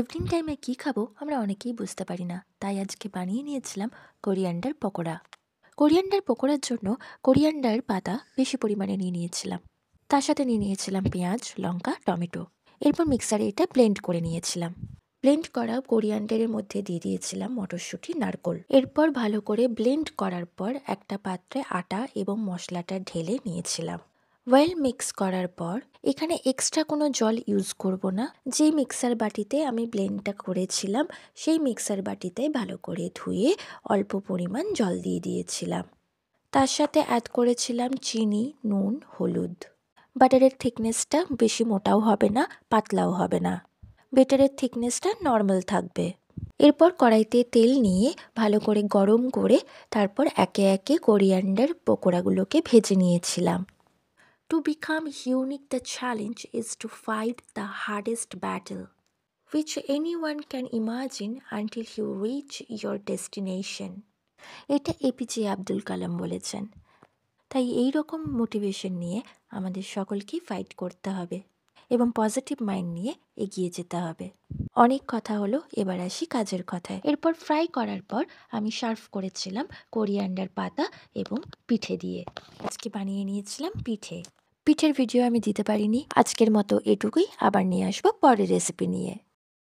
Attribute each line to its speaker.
Speaker 1: Evening টাইমে কী খাবো আমরা অনেকেই বুঝতে পারি না, তাই আজকে বানিয়ে নিয়েছিলাম কোরিয়ান্ডার পকোড়া। কোরিয়ান্ডার পকোড়ার জন্য কোরিয়ান্ডার পাতা বেশি পরিমাণে নিয়ে নিয়েছিলাম। তার সাথে নিয়ে নিয়েছিলাম পেঁয়াজ, লঙ্কা, টমেটো। এরপর মিক্সারে এটা ব্লেন্ড করে নিয়েছিলাম। ব্লেন্ড করা কোরিয়ান্ডারের মধ্যে দিয়ে দিয়েছিলাম মটরশুঁটি, নারকোল। এরপর ভালো করে ব্লেন্ড করার পর একটা পাত্রে আটা এবং মশলাটা ঢেলে নিয়েছিলাম। ওয়েল মিক্স করার পর এখানে এক্সট্রা কোনো জল ইউজ করব না। যেই মিক্সার বাটিতে আমি ব্লেন্ডটা করেছিলাম সেই মিক্সার বাটিতে ভালো করে ধুয়ে অল্প পরিমাণ জল দিয়ে দিয়েছিলাম। তার সাথে অ্যাড করেছিলাম চিনি, নুন, হলুদ। বাটারের থিকনেসটা বেশি মোটাও হবে না, পাতলাও হবে না। বেটারের থিকনেসটা নর্মাল থাকবে। এরপর কড়াইতে তেল নিয়ে ভালো করে গরম করে তারপর একে একে কোরিয়ান্ডার পকোড়াগুলোকে ভেজে নিয়েছিলাম। To become unique, the challenge is to fight the hardest battle, which anyone can imagine until you reach your destination. এটা এপিজে আব্দুল কালাম বলেছেন। তাই এই রকম মোটিভেশন নিয়ে আমাদের সকলকেই ফাইট করতে হবে এবং পজিটিভ মাইন্ড নিয়ে এগিয়ে যেতে হবে। অনেক কথা হলো, এবার আসি কাজের কথায়। এরপর ফ্রাই করার পর আমি সার্ভ করেছিলাম কোরিয়ান্ডার পাতা এবং পিঠে দিয়ে। আজকে বানিয়ে নিয়েছিলাম পিঠে। পিঠের ভিডিও আমি দিতে পারিনি, আজকের মতো এটুকুই। আবার নিয়ে আসবো পরের রেসিপি নিয়ে।